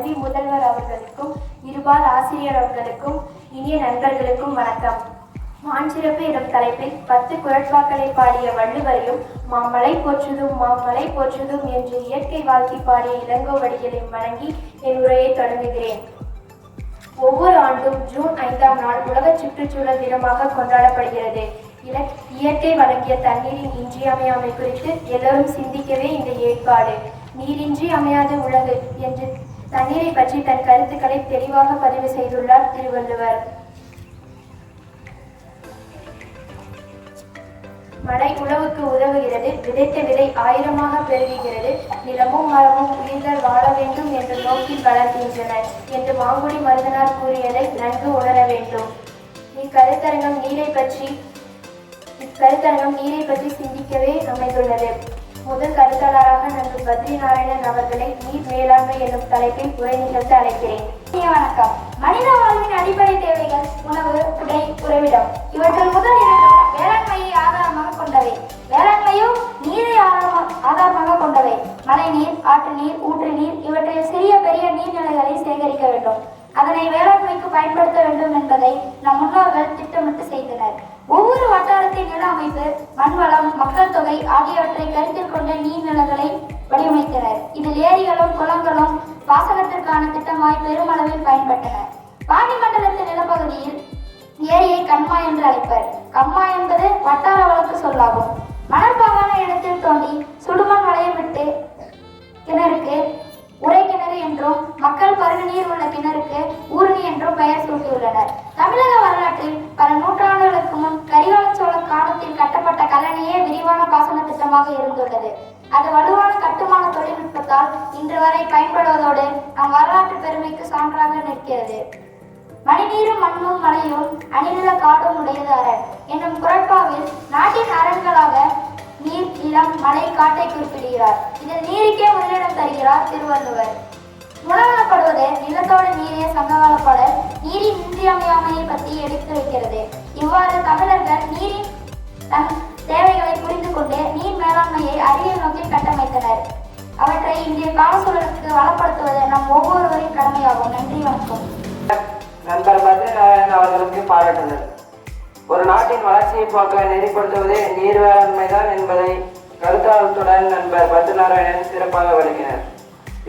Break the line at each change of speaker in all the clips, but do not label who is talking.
கல்வி முதல்வர் அவர்களுக்கும் இருபால் ஆசிரியர் அவர்களுக்கும் இனிய நண்பர்களுக்கும் வணக்கம். மாஞ்சிறப்பு எனும் தலைப்பில் 10 குறட்பாக்களை பாடிய வள்ளுவரையும் மாமலை போற்றுதும் மாமலை போற்றுதும் என்று இயற்கை வாழ்த்தி பாடிய இளங்கோவடிகளை வணங்கி என் உரையை தொடங்குகிறேன். ஒவ்வொரு ஆண்டும் ஜூன் 5ஆம் நாள் உலக சுற்றுச்சூழல் தினமாக கொண்டாடப்படுகிறது. இயற்கை வழங்கிய தண்ணீரின் இன்றியமையாமை குறித்து எல்லோரும் சிந்திக்கவே இந்த ஏற்பாடு. நீரின்றி அமையாத உலகு என்று தண்ணீரை பற்றி தன் கருத்துக்களை தெளிவாக பதிவு செய்துள்ளார் திருவள்ளுவர். மழை உழவுக்கு உதவுகிறது, விதைத்த விதை 1000ஆக பெருகுகிறது, நிலமும் மரமும் உயிர்கள் வாழ வேண்டும் என்ற நோக்கில் வளர்கின்றனர் என்று மாங்குடி மருதனார் கூறியதை நன்கு உணர வேண்டும். இக்கருத்தரங்கம் நீரை பற்றி சிந்திக்கவே அமைந்துள்ளது. முதல் கருத்தாளராக நண்பர் பத்ரி நாராயணன் அவர்களை நீர் மேலாண்மை என்னும் தலைப்பில் உரை நிகழ்த்த அழைக்கிறேன். வணக்கம். மனித வாழ்வின் அடிப்படை தேவைகள் உணவு, உடை, உறைவிடம். இவற்றில் முதல் இரண்டும் வேளாண்மையை ஆதாரமாக கொண்டவை. வேளாண்மையும் நீரை ஆதாரமாக கொண்டவை. மழை நீர், ஆற்று நீர், ஊற்று நீர் இவற்றில் சிறிய பெரிய நீர்நிலைகளை சேகரிக்க வேண்டும். அதனை வேளாண்மைக்கு பயன்படுத்த வேண்டும் என்பதை நம் முன்னோர்கள் திட்டமிட்டு செய்தனர். ஒவ்வொரு வட்டாரத்தின் நில அமைப்பு, மண்வளம், மக்கள் தொகை ஆகியவற்றை கருத்தில் கொண்ட நீர்நிலைகளை வடிவமைத்தனர். இதில் ஏரிகளும் குளங்களும் பாசனத்திற்கான திட்டமாய் பெருமளவில் பயன்பட்டன. பாண்டிமண்டலத்தின் நிலப்பகுதியில் ஏரியை கண்மா என்று அழைப்பர். கம்மா என்பது வட்டார வழக்கு சொல்லாகும். மணற்பாங்கான இடத்தில் தோண்டி சுடுமண் வளைய விட்டு கிணறுக்கு உரை கிணறு என்றும், மக்கள் பருகு நீர் உள்ள கிணறுக்கு ஊரணி என்றும் பெயர் சூட்டியுள்ளனர். தமிழக வரலாற்றில் பல நூற்றாண்டுகளுக்கு முன் கரிகால சோழ காலத்தில் கட்டப்பட்ட கல்லணையே விரிவான பாசன திட்டமாக இருந்துள்ளது. அது வலுவான கட்டுமான தொழில்நுட்பத்தால் இன்று வரை பயன்படுவதோடு நம் வரலாற்று பெருமைக்கு சான்றாக நிற்கிறது. மணிநீரும் மண்ணும் மலையும் அணிநில காடும் உடையது அரண் என்னும் குறட்பாவில் நாட்டின் அரண்களாக நீர், நிலம், மலை, காட்டை குறிப்பிடுகிறார். இதில் நீருக்கே முதலிடம் தருகிறார் திருவள்ளுவர். உணவனப்படுவது நிலத்தோடு நீரே சங்ககாலப்பாடல் நீரின் இன்றியமையாமையை பற்றி எடுத்து வைக்கிறது. இவ்வாறு தமிழர்கள் நீரின் தன் தேவைகளை புரிந்து கொண்டு நீர் மேலாண்மையை அறிவியல் நோக்கில் கட்டமைத்தனர். அவற்றை இன்றைய கால சூழலுக்கு வளப்படுத்துவது நம் ஒவ்வொருவரின் கடமையாகும். நன்றி, வணக்கம்.
நண்பர் பத்ரி நாராயணன் அவர்களுக்கு பாராட்டுதல். ஒரு நாட்டின் வளர்ச்சியை போக்க நெறிப்படுத்துவதே நீர் வேளாண்மைதான் என்பதை கருத்தாளத்துடன் நண்பர் பத்ரி நாராயணன் சிறப்பாக விளக்கினர்.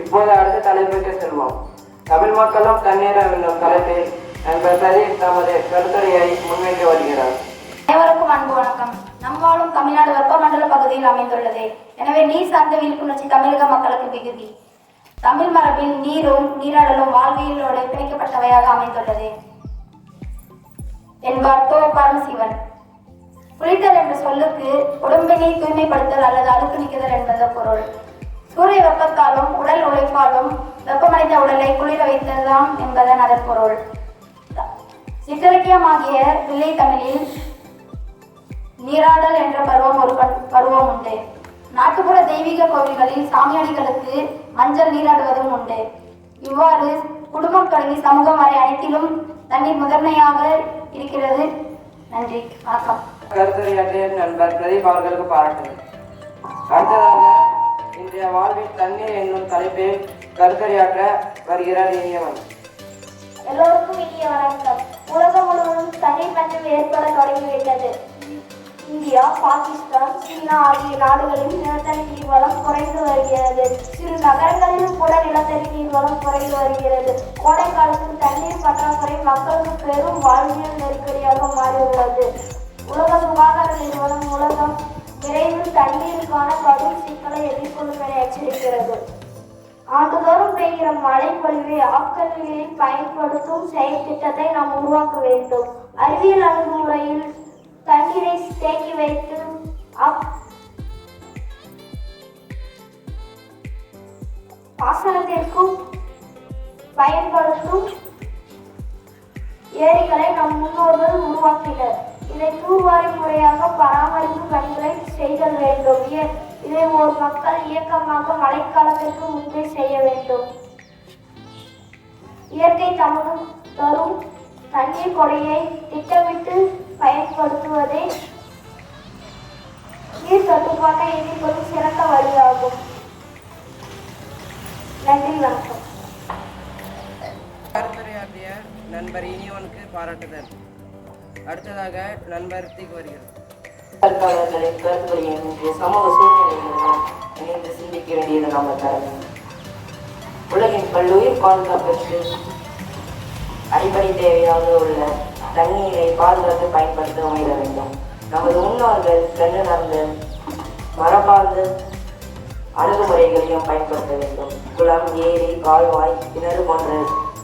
இப்போது அடுத்த தலைப்புக்கு செல்வோம். தமிழ் மக்களும் தண்ணீரம் என்னும் தலைப்பில் நண்பர் பிரதீப் தமது கருத்துரையை முன்வைக்க வருகிறார்.
அனைவருக்கும் அன்பு வணக்கம். நம் வாழும் தமிழ்நாடு வெப்பமண்டல பகுதியில் அமைந்துள்ளது. எனவே நீர் சார்ந்த விழிப்புணர்ச்சி தமிழக மக்களுக்கு மிகுதி. தமிழ் மரபில் நீரும் நீராடலும் வாழ்வியலோடு பிணைக்கப்பட்டவையாக அமைந்துள்ளது என்பார் தோ. பரமசிவன். குளித்தல் என்ற சொல்லுக்கு உடம்பினை தூய்மைப்படுத்தல் அல்லது அழுக்கு நீக்குதல் என்பது பொருள். சூரிய வெப்பத்தாலும் உடல் உழைப்பாலும் வெப்பமடைந்த உடலை குளிர வைத்ததுதான் என்பதன் அதன் பொருள். சிற்றிலக்கியமாகிய பிள்ளை தமிழில் நீராடல் என்ற பருவம் உண்டு. நாட்டுப்புற தெய்வீக கோவில்களில் சாமியாடிகளுக்கு மஞ்சள் நீராடுவதும் உண்டு. இவ்வாறு குடும்பம் தொடங்கி சமூகம் வரை அனைத்திலும் தண்ணீர் முதன்மையாக இருக்கிறது. நன்றி, வணக்கம்.
கருத்துரையாற்றிய நண்பர் பிரதீப் அவர்களுக்கு பாராட்டுங்கள். அடுத்ததாக இன்றைய வாழ்வில் தண்ணீர் என்னும் தலைப்பில் கருத்துரையாற்ற வருகிறார் இனியவன்.
எல்லோருக்கும் இனிய வணக்கம். உலகம் முழுவதும் தண்ணீர் பஞ்சம் ஏற்பட தொடங்கிவிட்டது. இந்தியா, பாகிஸ்தான், சீனா ஆகிய நாடுகளில் நிலத்தடி நீர்வளம் குறைந்து வருகிறது. சிறு நகரங்களிலும் கூட நிலத்தடி நீர்வளம் குறைந்து வருகிறது. கோடை காலத்தில் தண்ணீர் பற்றாக்குறை மக்களுக்கு பெரும் வாழ்வியல் நெருக்கடியாக மாறியுள்ளது. உலக சுகாதார நிறுவனம் உலகம் விரைவில் தண்ணீருக்கான கடும் சிக்கலை எதிர்கொள்ளும் என எச்சரிக்கிறது. ஆண்டுதோறும் பெய்கிற மழை பொழிவை ஆக்கநிலையில் பயன்படுத்தும் செயல் திட்டத்தை நாம் உருவாக்க வேண்டும். அறிவியல் அணுகுமுறையில் தண்ணீரை தேக்கி வைத்து பாசனத்திற்கும் பயன்படுத்தும் ஏரிகளை நம் முன்னோர்கள் உருவாக்கினர். இதை தூர்வாரி முறையாக பராமரிப்பு பணிகளை செய்தல் வேண்டும். இதை ஒரு மக்கள் இயக்கமாக மழைக்காலத்திற்கு முன்பே செய்ய வேண்டும். இயற்கை தமது தரும் தண்ணீர் கொடையை திட்டமிட்டு பயன்படுத்துவதே நீர் தட்டுப்பாட்டை எதிர்கொள்ளும் சிறந்த வழியாகும். நன்றி, வணக்கம்.
கருத்துரையாற்றிய நண்பர் இனியவனுக்கு பாராட்டுதல். அடுத்ததாக நண்பர் தீக்கு வருகிறது.
கருத்தாளர்களின் கருத்துக்களை சமூக சூழ்நிலைகளுடன் இணைந்து சிந்திக்க வேண்டியது நம்ம கடமை. உலகின் பல்லுயிர் பாதுகாப்பிற்கு அடிப்படை தேவையாக உள்ள தண்ணீரை பாதுகாத்து பயன்படுத்த முயல வேண்டும். நமது முன்னோர்கள் கண்டு நடந்த மரபார்ந்த அணுகுமுறைகளையும் பயன்படுத்த வேண்டும். குளம், ஏரி, கால்வாய், கிணறு போன்ற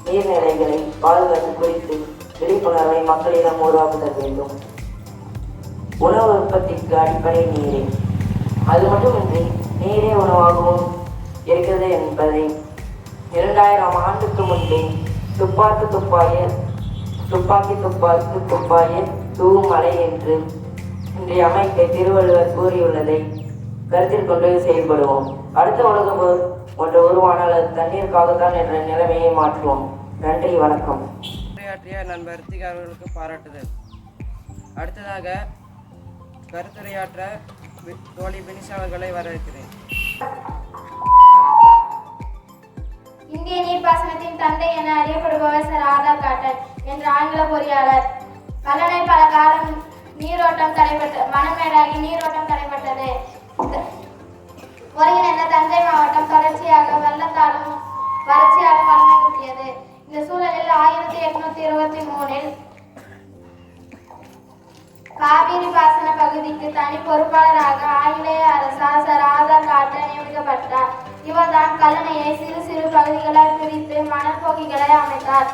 நீர்நிலைகளை பாதுகாத்து குறித்து விழிப்புணர்வை மக்களிடம் உருவாக்குதல் வேண்டும். உணவு உற்பத்திக்கு அடிப்படை நீரே. அது மட்டுமின்றி நீரே உணவாகவும் இருக்கிறது என்பதை 2000 ஆண்டுக்கு முன்பே துப்பாக்கி துப்பாய தூவும் மலை என்று இன்றைய அமைப்பை திருவள்ளுவர் கூறியுள்ளதை கருத்தில் கொண்டு செயல்படுவோம். அடுத்த உலக போர் ஒன்று உருவானால் அது தண்ணீருக்காகத்தான் என்ற நிலைமையை மாற்றுவோம். நன்றி, வணக்கம்.
உரையாற்றிய நண்பர் தீக்கு அவர்களுக்கு பாராட்டுதல். அடுத்ததாக கருத்துரையாற்ற தோழி பினிஷா அவர்களை வரவேற்கிறேன்.
இந்திய நீர்ப்பாசனத்தின் தந்தை என அறியப்படுபவர் சர் ஆதார் காட்டன் என்ற ஆங்கில பொறியாளர். கல்லணை பல காலம் மணமேடாகி நீரோட்டம் தடைப்பட்டது. ஒருங்கிணைந்த தஞ்சை மாவட்டம் தொடர்ச்சியாக வெள்ளத்தாலும் வறட்சியாக வறுமை குட்டியது. இந்த சூழலில் 1823 காவிரி பாசன பகுதிக்கு தனி பொறுப்பாளராக ஆங்கிலேய அரசால் சர் ஆதார் காட்டன் நியமிக்கப்பட்டார். இவர்தான் கல்லணையை சிறு சிறு பகுதிகளால் பிரித்து மணல் போக்கிகளை அமைத்தார்.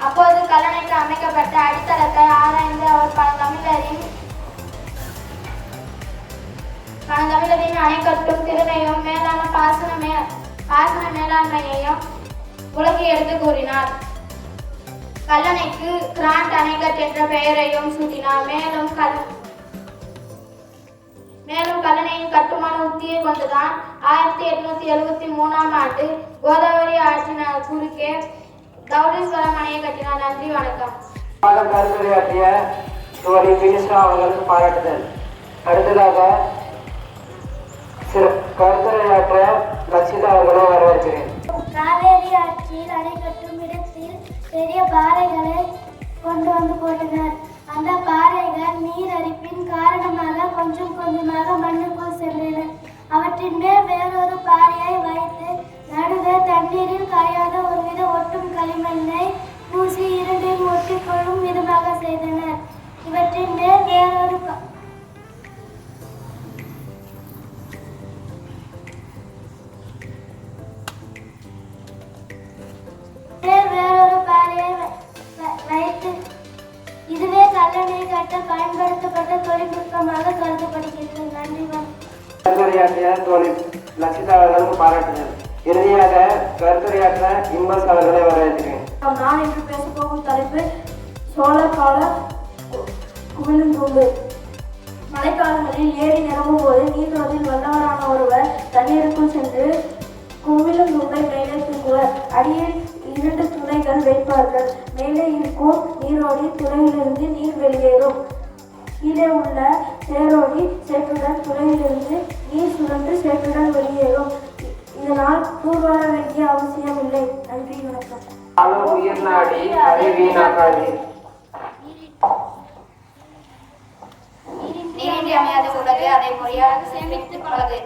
அப்போது கல்லணைக்கு அமைக்கப்பட்ட அடித்தளத்தை ஆராய்ந்து அவர் பழந்தமிழரின் அணைக்கட்டும் திறனையும் மேலான பாசன மேலாண்மையையும் உலகை எடுத்து கூறினார். கல்லணைக்கு கிராண்ட் அணைக்கட் என்ற பெயரையும் சூட்டினார். மேலும் கல்லணையின் கட்டுமான உத்தியை கொண்டுதான் 1873 ஆண்டு கோதாவரி ஆற்றின் குறுக்கே தௌடீஸ்வரம் அணையை கட்டினார். நன்றி, வணக்கம்.
கருத்துரையாற்றிய தோழி பினிஷா அவர்களுக்கு பாராட்டுதல். அடுத்ததாக கருத்துரையாற்ற லட்சிதா அவர்களை வரவேற்கிறேன்.
காவேரி ஆற்றில் அணை கட்டும் இடத்தில் பெரிய பாறைகளை கொண்டு வந்து போட்டனர். அந்த பாறைகள் நீர் அரிப்பின் காரணமாக கொஞ்சம் கொஞ்சமாக மண்ணுக்குள் சென்றன. அவற்றின் மேல் வேறொரு பாறையை வைத்து நடுவே தண்ணீரில் கரையாத ஒருவித ஒட்டும் களிமண்ணை பூசி இரண்டையும் ஒட்டிக்கொள்ளும் விதமாக செய்தனர். இவற்றின் மேல் வேறொரு பாறையை வைத்து இதுவே கல்லணை கட்ட பயன்படுத்தப்பட்ட தொழில்நுட்பமாக கருதப்படுகிறது. நன்றி.
கருத்துரையாற்றிய தோழி லட்சிதா அவர்களுக்கு பாராட்டுதல். இறுதியாக கருத்துரையாற்ற இம்பஸ் அவர்களை வரவேற்கிறேன்.
நான் இன்று பேசப்போகும் தலைப்பு சோழர் கால குமிழும் தூண்டு. மழைக்காலங்களில் ஏரி நிரம்பும் போது நீர்வதில் வல்லவரான ஒருவர் தண்ணீருக்குள் சென்று குமிழும் தூண்டை மேலே தூங்குவர். அடியில் 2 துளைகள் வைப்பார்கள். மேலே இருக்கும் நீரோடி துளையிலிருந்து நீர் வெளியேறும். கீழே உள்ள சேரோடி சேற்றுடன் துளையிலிருந்து நீர் சுழன்று சேற்றுடன் வெளியேறும். இதனால் தூர்வார வேண்டிய அவசியம் இல்லை. நன்றி, வணக்கம்.
உயிர் நாடி அதை வீணாக்காது.
நீரின்றி அமையாத உலகு அதை முறையாக சேமித்துக் கொள்வது.